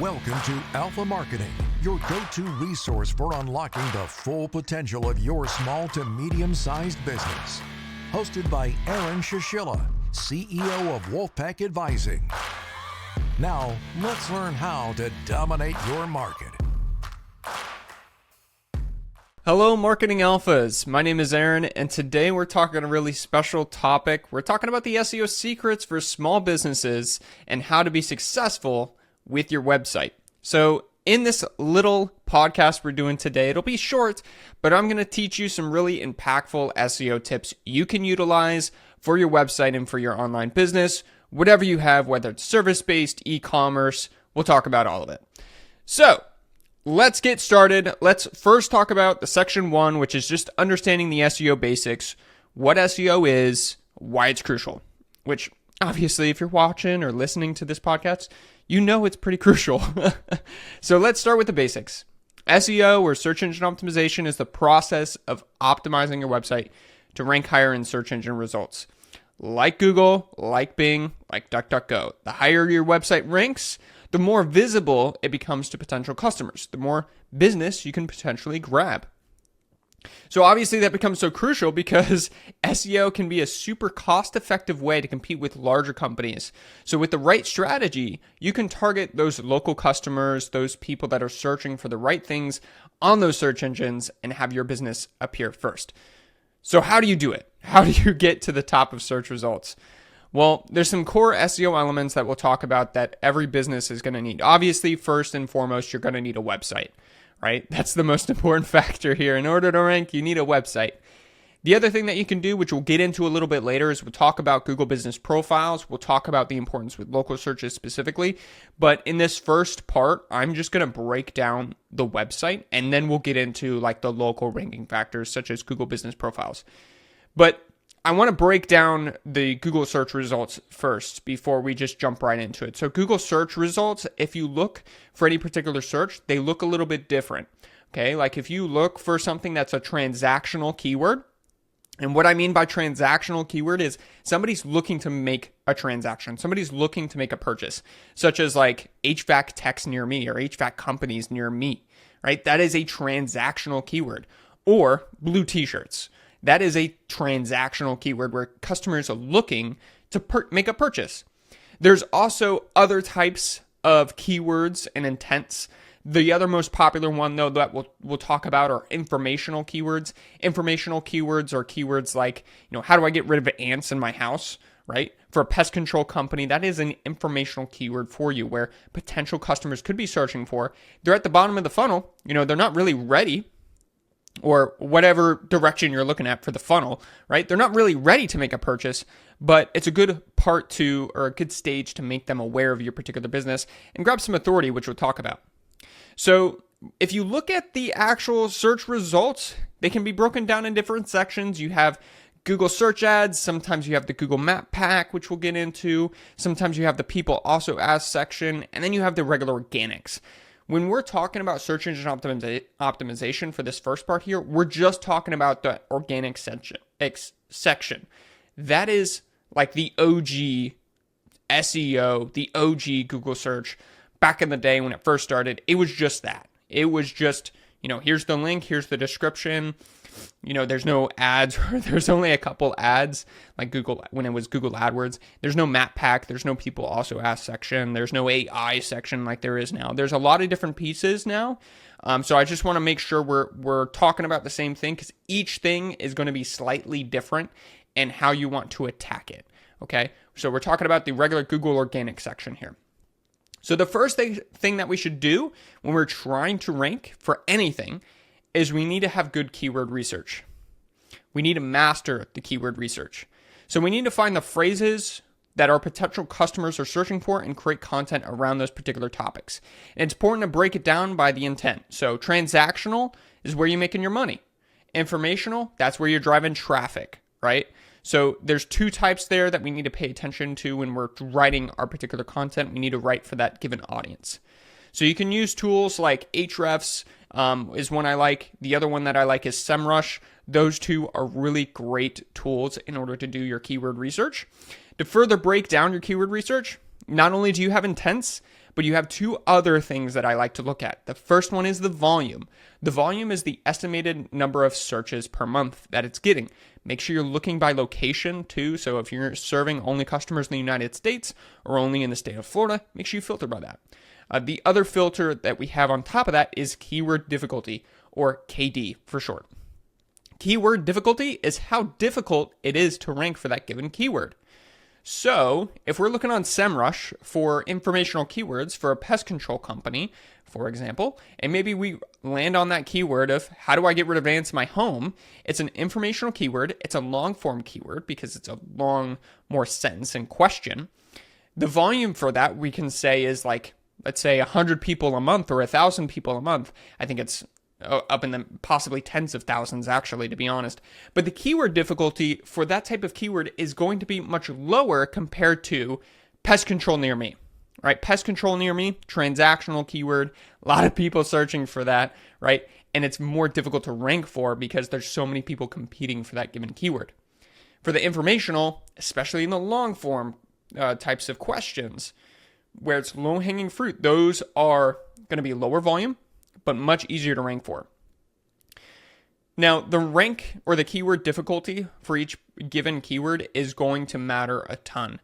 Welcome to Alpha Marketing, your go-to resource for unlocking the full potential of your small to medium-sized business. Hosted by Aaron Shishilla, CEO of Wolfpack Advising. Now, let's learn how to dominate your market. Hello, Marketing Alphas. My name is Aaron, and today we're talking a really special topic. We're talking about the SEO secrets for small businesses and how to be successful with your website. So in this little podcast we're doing today, it'll be short, but I'm going to teach you some really impactful SEO tips you can utilize for your website and for your online business, whatever you have, whether it's service-based, e-commerce. We'll talk about all of it. So let's get started. Let's first talk about the section 1, which is just understanding the SEO basics, what SEO is, why it's crucial, which obviously if you're watching or listening to this podcast, you know it's pretty crucial. So let's start with the basics. SEO, or search engine optimization, is the process of optimizing your website to rank higher in search engine results. Like Google, like Bing, like DuckDuckGo. The higher your website ranks, the more visible it becomes to potential customers, the more business you can potentially grab. So obviously that becomes so crucial because SEO can be a super cost-effective way to compete with larger companies. So with the right strategy, you can target those local customers, those people that are searching for the right things on those search engines, and have your business appear first. So how do you do it? How do you get to the top of search results? Well, there's some core SEO elements that we'll talk about that every business is going to need. Obviously, first and foremost, you're going to need a website, right? That's the most important factor here. In order to rank, you need a website. The other thing that you can do, which we'll get into a little bit later, is we'll talk about Google Business Profiles. We'll talk about the importance with local searches specifically. But in this first part, I'm just going to break down the website, and then we'll get into like the local ranking factors, such as Google Business Profiles. But I want to break down the Google search results first before we just jump right into it. So Google search results, if you look for any particular search, they look a little bit different. Okay, like if you look for something that's a transactional keyword, and what I mean by transactional keyword is somebody's looking to make a transaction. Somebody's looking to make a purchase, such as like HVAC techs near me or HVAC companies near me, right? That is a transactional keyword. Or blue t-shirts. That is a transactional keyword where customers are looking to make a purchase. There's also other types of keywords and intents. The other most popular one, though, that we'll talk about are informational keywords. Informational keywords are keywords like, how do I get rid of ants in my house, right? For a pest control company, that is an informational keyword for you where potential customers could be searching for. They're at the bottom of the funnel. They're not really ready, or whatever direction you're looking at for the funnel, right? They're not really ready to make a purchase, but it's a good part to, or a good stage to make them aware of your particular business and grab some authority, which we'll talk about. So if you look at the actual search results, they can be broken down in different sections. You have Google search ads. Sometimes you have the Google map pack, which we'll get into. Sometimes you have the people also asked section, and then you have the regular organics. When we're talking about search engine optimization for this first part here, we're just talking about the organic section. That is like the OG SEO, the OG Google search. Back in the day when it first started, it was just that. It was just, here's the link, here's the description. There's no ads, or there's only a couple ads, like Google, when it was Google AdWords. There's no map pack, there's no people also ask section, there's no AI section like there is now. There's a lot of different pieces now. So I just want to make sure we're talking about the same thing, because each thing is going to be slightly different in how you want to attack it. Okay, so we're talking about the regular Google organic section here. So the first thing that we should do when we're trying to rank for anything is we need to have good keyword research. We need to master the keyword research. So we need to find the phrases that our potential customers are searching for and create content around those particular topics. And it's important to break it down by the intent. So transactional is where you're making your money. Informational, that's where you're driving traffic, right? So there's two types there that we need to pay attention to when we're writing our particular content. We need to write for that given audience. So you can use tools like Ahrefs is one I like. The other one that I like is SEMrush. Those two are really great tools in order to do your keyword research. To further break down your keyword research, not only do you have intents, But you have two other things that I like to look at. The first one is the volume. The volume is the estimated number of searches per month that it's getting. Make sure you're looking by location too. So if you're serving only customers in the United States or only in the state of Florida, make sure you filter by that. The other filter that we have on top of that is keyword difficulty, or KD for short. Keyword difficulty is how difficult it is to rank for that given keyword. So if we're looking on SEMrush for informational keywords for a pest control company, for example, and maybe we land on that keyword of how do I get rid of ants in my home? It's an informational keyword. It's a long form keyword because it's a long, more sentence and question. The volume for that we can say is like, let's say 100 people a month or 1,000 people a month. I think it's up in the possibly tens of thousands, actually, to be honest. But the keyword difficulty for that type of keyword is going to be much lower compared to pest control near me, right? Pest control near me, transactional keyword, a lot of people searching for that, right? And it's more difficult to rank for because there's so many people competing for that given keyword. For the informational, especially in the long form types of questions, where it's low-hanging fruit, those are going to be lower volume, but much easier to rank for. Now, the rank or the keyword difficulty for each given keyword is going to matter a ton.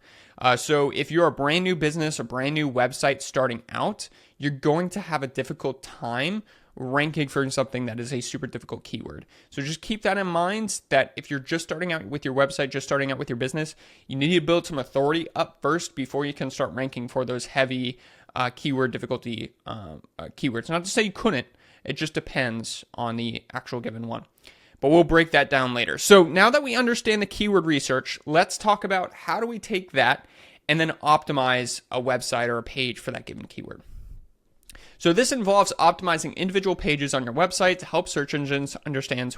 So if you're a brand new business, a brand new website starting out, you're going to have a difficult time ranking for something that is a super difficult keyword. So just keep that in mind, that if you're just starting out with your website, just starting out with your business, you need to build some authority up first before you can start ranking for those heavy keyword difficulty keywords. Not to say you couldn't, it just depends on the actual given one. But we'll break that down later. So now that we understand the keyword research, let's talk about how do we take that and then optimize a website or a page for that given keyword. So this involves optimizing individual pages on your website to help search engines understand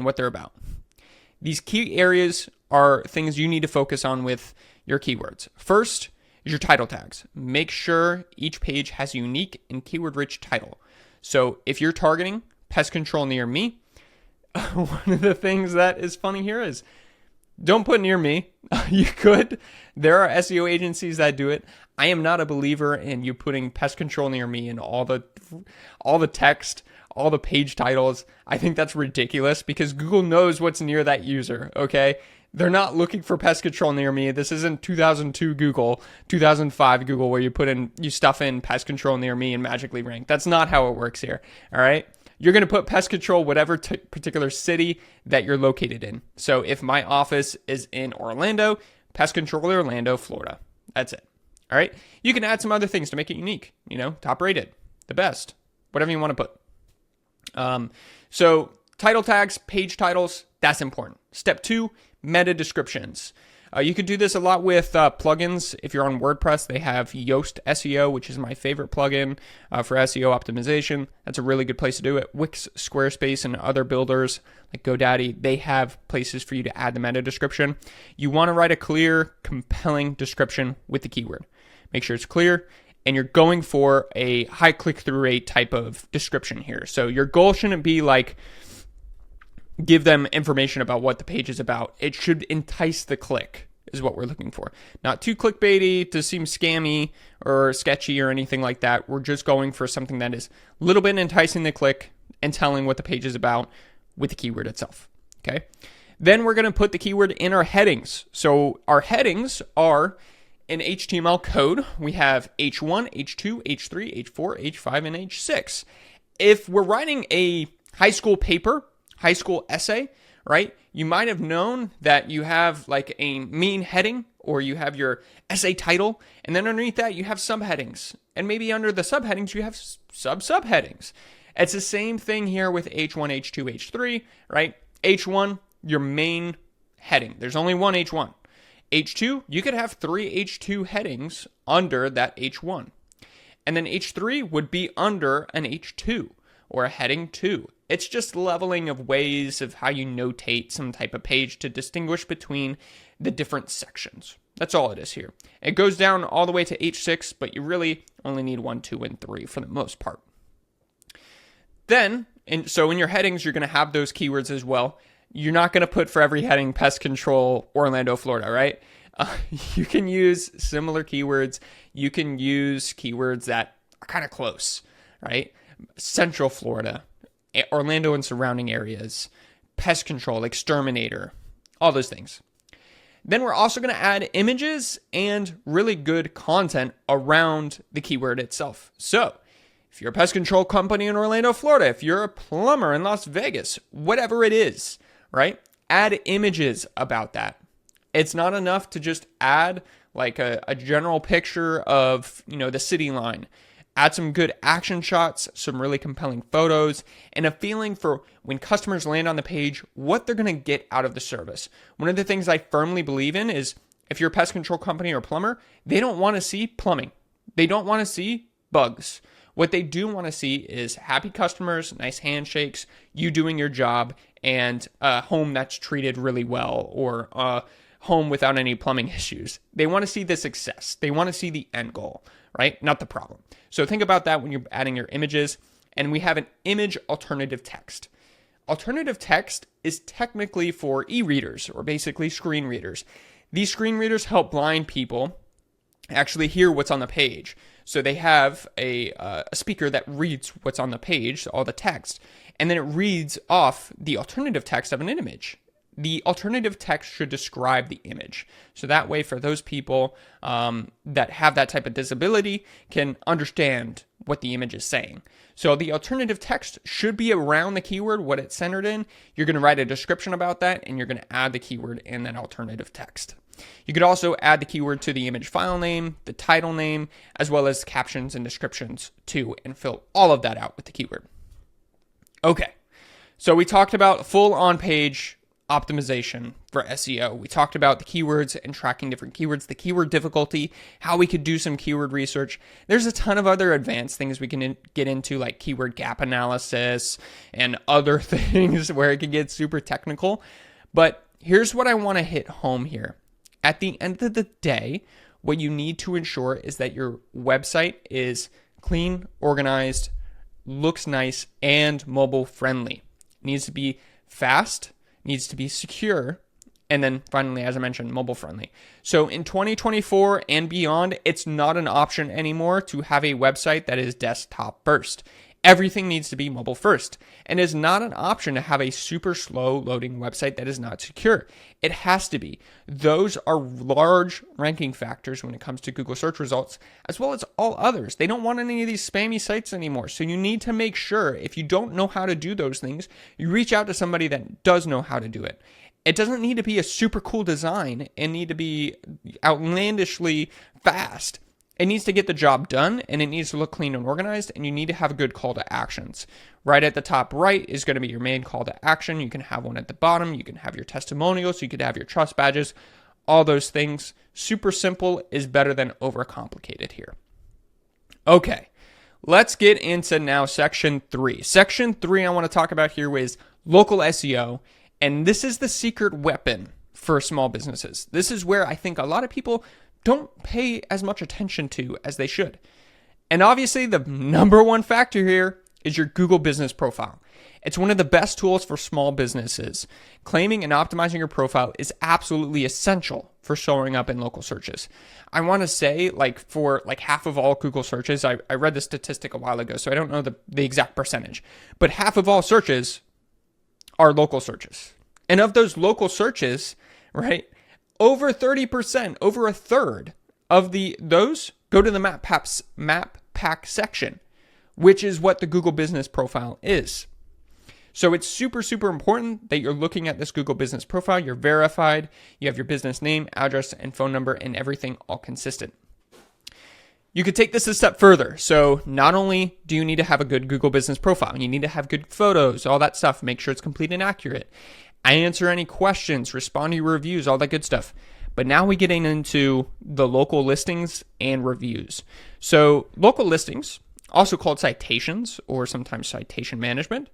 what they're about. These key areas are things you need to focus on with your keywords. First is your title tags. Make sure each page has a unique and keyword-rich title. So if you're targeting pest control near me, one of the things that is funny here is don't put near me. You could. There are SEO agencies that do it. I am not a believer in you putting pest control near me in all the text, all the page titles. I think that's ridiculous because Google knows what's near that user, okay? They're not looking for pest control near me. This isn't 2002 Google, 2005 Google where you stuff in pest control near me and magically rank. That's not how it works here, all right? You're going to put pest control whatever particular city that you're located in. So if my office is in Orlando, pest control Orlando, Florida. That's it. All right. You can add some other things to make it unique. Top rated, the best, whatever you want to put. So title tags, page titles, that's important. Step 2, meta descriptions. You could do this a lot with plugins. If you're on WordPress, they have Yoast SEO, which is my favorite plugin for SEO optimization. That's a really good place to do it. Wix, Squarespace, and other builders like GoDaddy, they have places for you to add the meta description. You want to write a clear, compelling description with the keyword. Make sure it's clear, and you're going for a high click-through rate type of description here. So your goal shouldn't be like, give them information about what the page is about. It should entice the click is what we're looking for. Not too clickbaity to seem scammy or sketchy or anything like that. We're just going for something that is a little bit enticing the click and telling what the page is about with the keyword itself. Okay. Then we're going to put the keyword in our headings. So our headings are in HTML code. We have H1, H2, H3, H4, H5, and H6. If we're writing a high school paper, high school essay, right? You might have known that you have like a main heading or you have your essay title, and then underneath that you have subheadings. And maybe under the subheadings you have subheadings. It's the same thing here with H1, H2, H3, right? H1, your main heading. There's only one H1. H2, you could have 3 H2 headings under that H1. And then H3 would be under an H2 or a heading 2. It's just leveling of ways of how you notate some type of page to distinguish between the different sections. That's all it is here. It goes down all the way to H6, but you really only need 1, 2, and 3 for the most part. Then, so in your headings, you're going to have those keywords as well. You're not going to put for every heading pest control Orlando, Florida, right? You can use similar keywords. You can use keywords that are kind of close, right? Central Florida, Orlando and surrounding areas, pest control, exterminator, all those things. Then we're also going to add images and really good content around the keyword itself. So if you're a pest control company in Orlando, Florida, if you're a plumber in Las Vegas, whatever it is, right? Add images about that. It's not enough to just add like a general picture of, the city line. Add some good action shots, some really compelling photos, and a feeling for when customers land on the page, what they're going to get out of the service. One of the things I firmly believe in is if you're a pest control company or plumber, they don't want to see plumbing. They don't want to see bugs. What they do want to see is happy customers, nice handshakes, you doing your job, and a home that's treated really well, or a home without any plumbing issues. They want to see the success. They want to see the end goal, right? Not the problem. So think about that when you're adding your images. And we have an image alternative text. Alternative text is technically for e-readers, or basically screen readers. These screen readers help blind people actually hear what's on the page. So they have a speaker that reads what's on the page, all the text, and then it reads off the alternative text of an image. The alternative text should describe the image. So that way, for those people that have that type of disability can understand what the image is saying. So the alternative text should be around the keyword, what it's centered in. You're going to write a description about that, and you're going to add the keyword in that alternative text. You could also add the keyword to the image file name, the title name, as well as captions and descriptions too, and fill all of that out with the keyword. Okay, so we talked about full on-page optimization for SEO. We talked about the keywords and tracking different keywords, the keyword difficulty, how we could do some keyword research. There's a ton of other advanced things we can get into, like keyword gap analysis and other things where it can get super technical. But here's what I want to hit home here. At the end of the day, what you need to ensure is that your website is clean, organized, looks nice, and mobile friendly. It needs to be fast, needs to be secure, and then finally, as I mentioned, mobile friendly. So in 2024 and beyond, it's not an option anymore to have a website that is desktop first. Everything needs to be mobile first, and it's not an option to have a super slow loading website that is not secure. It has to be. Those are large ranking factors when it comes to Google search results, as well as all others. They don't want any of these spammy sites anymore. So you need to make sure, if you don't know how to do those things, you reach out to somebody that does know how to do it. It doesn't need to be a super cool design and need to be outlandishly fast. It needs to get the job done, and it needs to look clean and organized, and you need to have a good call to actions. Right at the top right is going to be your main call to action. You can have one at the bottom. You can have your testimonials. You could have your trust badges, all those things. Super simple is better than overcomplicated here. Okay, let's get into now section 3. Section 3 I want to talk about here is local SEO, and this is the secret weapon for small businesses. This is where I think a lot of people don't pay as much attention to as they should. And obviously the number one factor here is your Google business profile. It's one of the best tools for small businesses. Claiming and optimizing your profile is absolutely essential for showing up in local searches. I want to say for half of all Google searches, I read the statistic a while ago, so I don't know the exact percentage, but half of all searches are local searches. And of those local searches, right, over 30%, over a third of those go to the map pack section, which is what the Google business profile is. So it's super, super important that you're looking at this Google business profile. You're verified. You have your business name, address, and phone number, and everything all consistent. You could take this a step further. So not only do you need to have a good Google business profile, you need to have good photos, all that stuff. Make sure it's complete and accurate. I answer any questions, respond to your reviews, all that good stuff. But now we get into the local listings and reviews. So local listings, also called citations or sometimes citation management,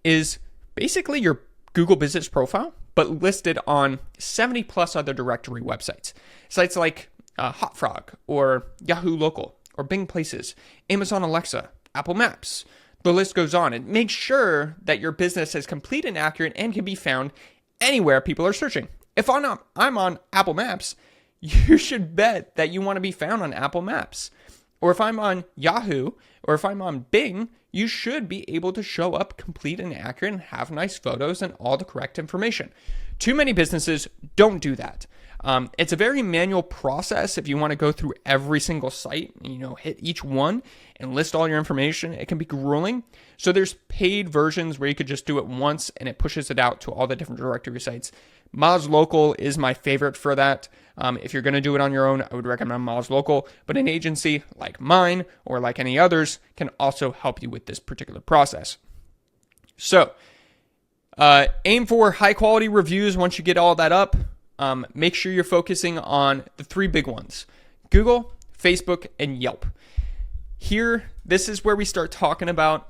is basically your Google business profile, but listed on 70 plus other directory websites. Sites like HotFrog or Yahoo Local or Bing Places, Amazon Alexa, Apple Maps. The list goes on. It makes sure that your business is complete and accurate and can be found anywhere people are searching. If I'm on Apple Maps, you should bet that you want to be found on Apple Maps. Or if I'm on Yahoo, or if I'm on Bing, you should be able to show up complete and accurate and have nice photos and all the correct information. Too many businesses don't do that. It's a very manual process. If you want to go through every single site, hit each one and list all your information, it can be grueling. So there's paid versions where you could just do it once and it pushes it out to all the different directory sites. Moz Local is my favorite for that. If you're going to do it on your own, I would recommend Moz Local, but an agency like mine or like any others can also help you with this particular process. So aim for high quality reviews once you get all that up. Make sure you're focusing on the three big ones: Google, Facebook, and Yelp. Here, this is where we start talking about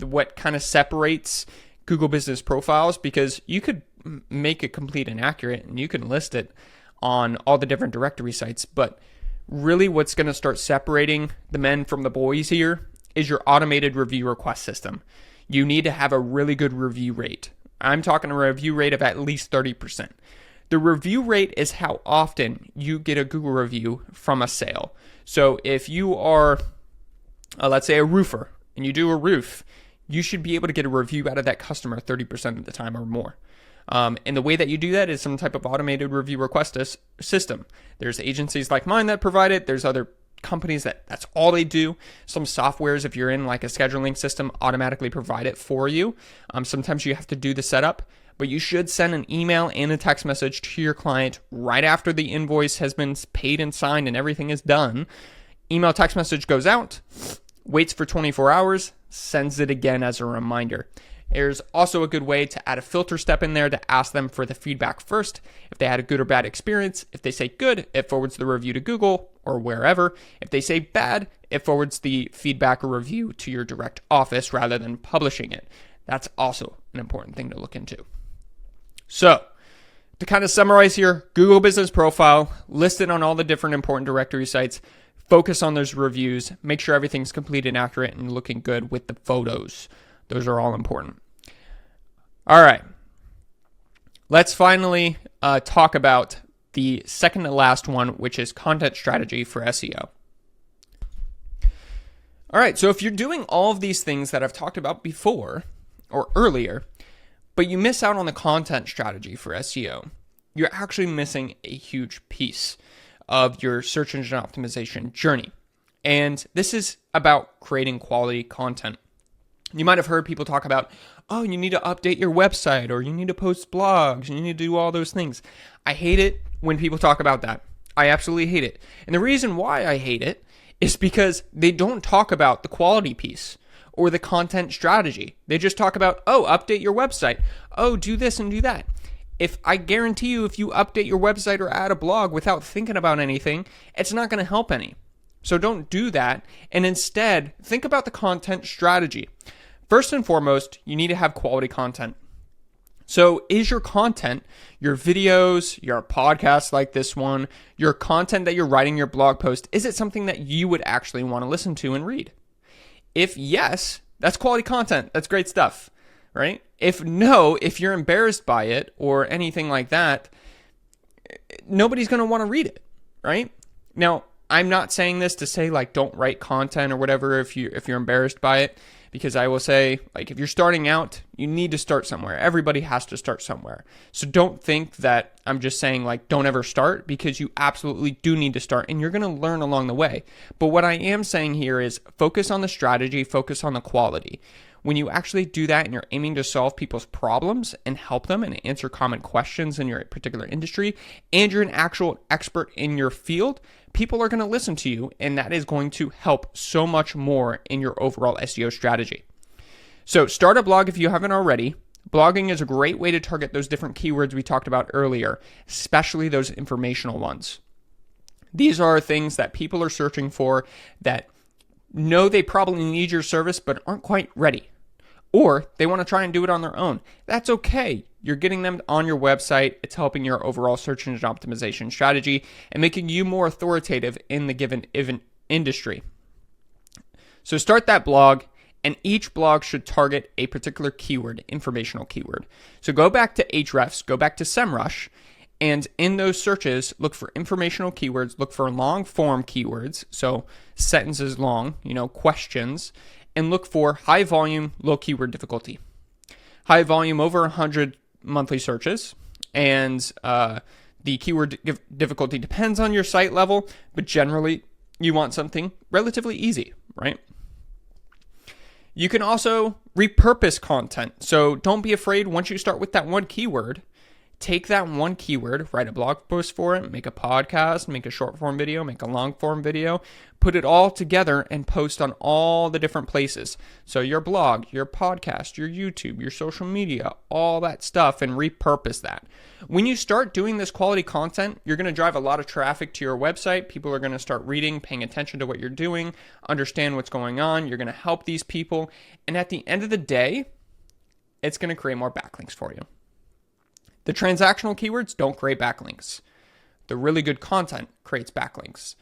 what kind of separates Google business profiles, because you could make it complete and accurate and you can list it on all the different directory sites, but really what's going to start separating the men from the boys here is your automated review request system. You need to have a really good review rate. I'm talking a review rate of at least 30%. The review rate is how often you get a Google review from a sale. So if you are, let's say, a roofer and you do a roof, you should be able to get a review out of that customer 30% of the time or more. And the way that you do that is some type of automated review request system. There's agencies like mine that provide it. There's other companies that's all they do. Some softwares, if you're in like a scheduling system, automatically provide it for you. Sometimes you have to do the setup, but you should send an email and a text message to your client right after the invoice has been paid and signed and everything is done. Email, text message goes out, waits for 24 hours, sends it again as a reminder. There's also a good way to add a filter step in there to ask them for the feedback first. If they had a good or bad experience, if they say good, it forwards the review to Google or wherever. If they say bad, it forwards the feedback or review to your direct office rather than publishing it. That's also an important thing to look into. So, to kind of summarize here, Google Business Profile, listed on all the different important directory sites, focus on those reviews, make sure everything's complete and accurate and looking good with the photos. Those are all important. All right. Let's finally talk about the second to last one, which is content strategy for SEO. All right. So if you're doing all of these things that I've talked about before or earlier, but you miss out on the content strategy for SEO, you're actually missing a huge piece of your search engine optimization journey. And this is about creating quality content. You might have heard people talk about, oh, you need to update your website, or you need to post blogs, and you need to do all those things. I hate it when people talk about that. I absolutely hate it. And the reason why I hate it is because they don't talk about the quality piece or the content strategy. They just talk about, oh, update your website. Oh, do this and do that. I guarantee you, if you update your website or add a blog without thinking about anything, it's not going to help any. So don't do that. And instead, think about the content strategy. First and foremost, you need to have quality content. So is your content, your videos, your podcasts like this one, your content that you're writing, your blog post, is it something that you would actually want to listen to and read? If yes, that's quality content. That's great stuff, right? If no, if you're embarrassed by it or anything like that, nobody's going to want to read it, right? Now, I'm not saying this to say like don't write content or whatever if you're embarrassed by it, because I will say, like, if you're starting out, you need to start somewhere. Everybody has to start somewhere. So don't think that I'm just saying like don't ever start, because you absolutely do need to start and you're going to learn along the way. But what I am saying here is focus on the strategy, focus on the quality. When you actually do that and you're aiming to solve people's problems and help them and answer common questions in your particular industry, and you're an actual expert in your field, people are going to listen to you, and that is going to help so much more in your overall SEO strategy. So start a blog if you haven't already. Blogging is a great way to target those different keywords we talked about earlier, especially those informational ones. These are things that people are searching for that know they probably need your service but aren't quite ready. Or they want to try and do it on their own. That's okay. You're getting them on your website. It's helping your overall search engine optimization strategy and making you more authoritative in the given industry. So start that blog, and each blog should target a particular keyword, informational keyword. So go back to Ahrefs, go back to SEMrush, And in those searches, look for informational keywords, look for long form keywords, so sentences long, questions, and look for high volume, low keyword difficulty. High volume, over 100 monthly searches, and the keyword difficulty depends on your site level, but generally you want something relatively easy, right? You can also repurpose content. So don't be afraid once you start with that one keyword. Take that one keyword, write a blog post for it, make a podcast, make a short form video, make a long form video, put it all together and post on all the different places. So your blog, your podcast, your YouTube, your social media, all that stuff, and repurpose that. When you start doing this quality content, you're going to drive a lot of traffic to your website. People are going to start reading, paying attention to what you're doing, understand what's going on. You're going to help these people. And at the end of the day, it's going to create more backlinks for you. The transactional keywords don't create backlinks. The really good content creates backlinks.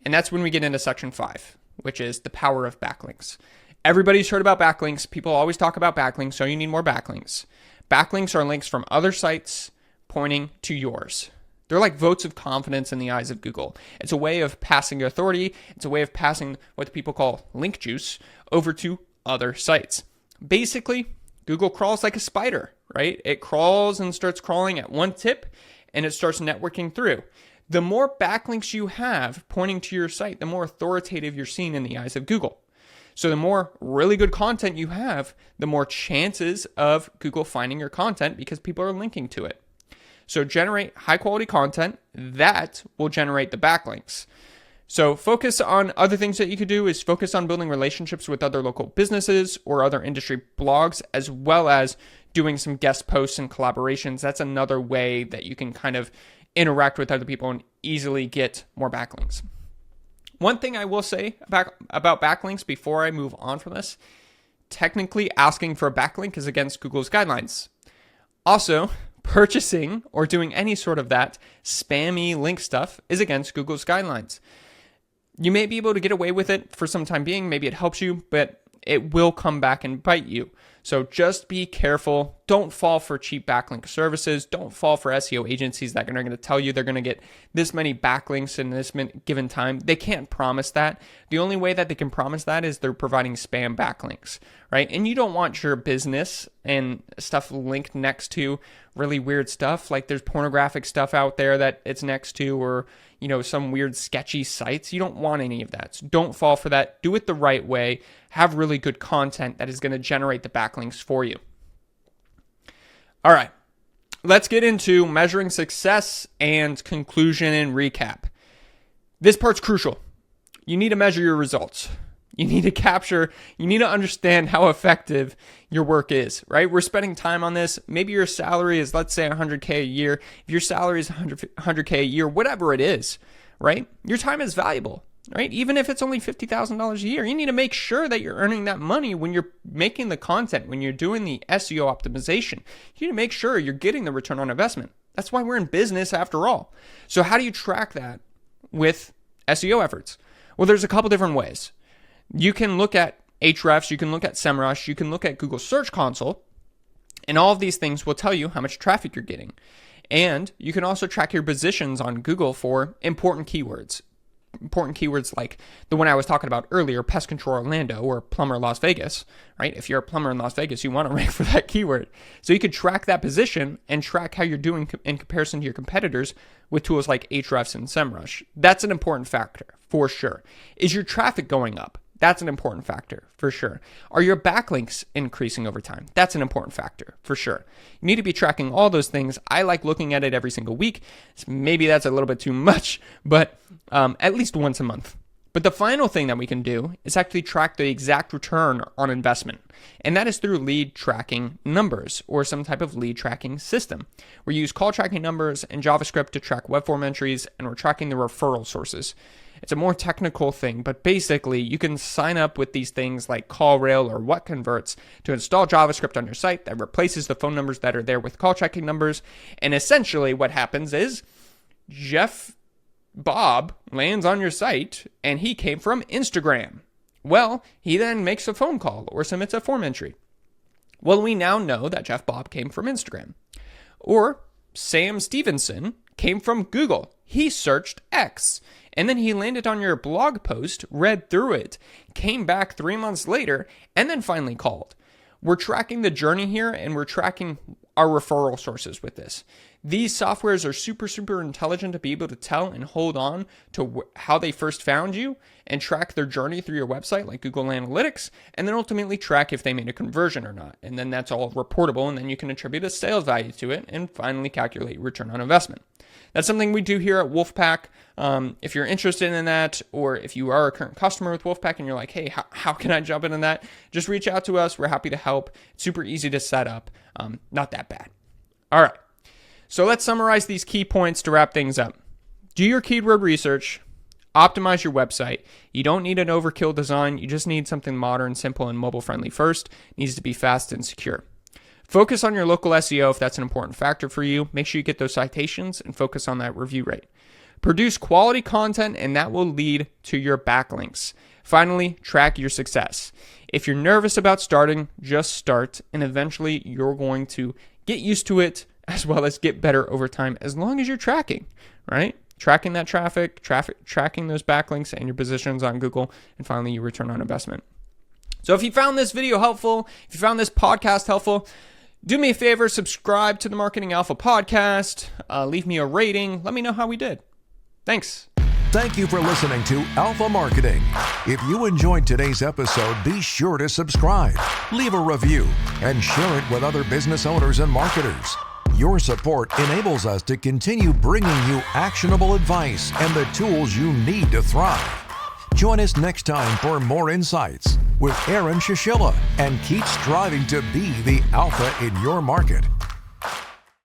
And that's when we get into section 5, which is the power of backlinks. Everybody's heard about backlinks. People always talk about backlinks, so you need more backlinks. Backlinks are links from other sites pointing to yours. They're like votes of confidence in the eyes of Google. It's a way of passing authority. It's a way of passing what people call link juice over to other sites. Basically, Google crawls like a spider, right? It crawls and starts crawling at one tip, and it starts networking through. The more backlinks you have pointing to your site, the more authoritative you're seen in the eyes of Google. So the more really good content you have, the more chances of Google finding your content because people are linking to it. So generate high quality content that will generate the backlinks. So focus on other things that you could do is focus on building relationships with other local businesses or other industry blogs, as well as doing some guest posts and collaborations. That's another way that you can kind of interact with other people and easily get more backlinks. One thing I will say about backlinks before I move on from this, technically asking for a backlink is against Google's guidelines. Also, purchasing or doing any sort of that spammy link stuff is against Google's guidelines. You may be able to get away with it for some time being. Maybe it helps you, but it will come back and bite you. So just be careful. Don't fall for cheap backlink services. Don't fall for SEO agencies that are going to tell you they're going to get this many backlinks in this given time. They can't promise that. The only way that they can promise that is they're providing spam backlinks, right? And you don't want your business and stuff linked next to really weird stuff. Like there's pornographic stuff out there that it's next to, or some weird sketchy sites. You don't want any of that. So don't fall for that. Do it the right way. Have really good content that is going to generate the backlinks for you. All right, let's get into measuring success and conclusion and recap. This part's crucial. You need to measure your results. You need to understand how effective your work is, right? We're spending time on this. Maybe your salary is, let's say, $100K a year. If your salary is $100K a year, whatever it is, right? Your time is valuable, right? Even if it's only $50,000 a year, you need to make sure that you're earning that money when you're making the content, when you're doing the SEO optimization. You need to make sure you're getting the return on investment. That's why we're in business after all. So how do you track that with SEO efforts? Well, there's a couple different ways. You can look at Ahrefs, you can look at SEMrush, you can look at Google Search Console, and all of these things will tell you how much traffic you're getting. And you can also track your positions on Google for important keywords. Important keywords like the one I was talking about earlier, Pest Control Orlando or Plumber Las Vegas, right? If you're a plumber in Las Vegas, you want to rank for that keyword. So you could track that position and track how you're doing in comparison to your competitors with tools like Ahrefs and SEMrush. That's an important factor for sure. Is your traffic going up? That's an important factor for sure. Are your backlinks increasing over time? That's an important factor for sure. You need to be tracking all those things. I like looking at it every single week. Maybe that's a little bit too much, but at least once a month. But the final thing that we can do is actually track the exact return on investment. And that is through lead tracking numbers or some type of lead tracking system. We use call tracking numbers and JavaScript to track web form entries, and we're tracking the referral sources. It's a more technical thing, but basically you can sign up with these things like CallRail or What Converts to install JavaScript on your site that replaces the phone numbers that are there with call tracking numbers. And essentially what happens is Jeff Bob lands on your site and he came from Instagram. Well, he then makes a phone call or submits a form entry. Well, we now know that Jeff Bob came from Instagram. Or Sam Stevenson came from Google. He searched X. And then he landed on your blog post, read through it, came back 3 months later, and then finally called. We're tracking the journey here, and we're tracking our referral sources with this. These softwares are super intelligent to be able to tell and hold on to how they first found you and track their journey through your website like Google Analytics, and then ultimately track if they made a conversion or not. And then that's all reportable, and then you can attribute a sales value to it and finally calculate return on investment. That's something we do here at Wolfpack. If you're interested in that, or if you are a current customer with Wolfpack and you're like, hey, how can I jump into that? Just reach out to us. We're happy to help. It's super easy to set up. Not that bad. All right. So let's summarize these key points to wrap things up. Do your keyword research. Optimize your website. You don't need an overkill design. You just need something modern, simple, and mobile friendly first. It needs to be fast and secure. Focus on your local SEO if that's an important factor for you. Make sure you get those citations and focus on that review rate. Produce quality content, and that will lead to your backlinks. Finally, track your success. If you're nervous about starting, just start, and eventually you're going to get used to it as well as get better over time as long as you're tracking, right? Tracking that traffic, tracking those backlinks and your positions on Google, and finally your return on investment. So if you found this video helpful, if you found this podcast helpful, do me a favor, subscribe to the Marketing Alpha podcast, leave me a rating, let me know how we did. Thanks. Thank you for listening to Alpha Marketing. If you enjoyed today's episode, be sure to subscribe, leave a review, and share it with other business owners and marketers. Your support enables us to continue bringing you actionable advice and the tools you need to thrive. Join us next time for more insights with Aaron Shishilla, and keep striving to be the alpha in your market.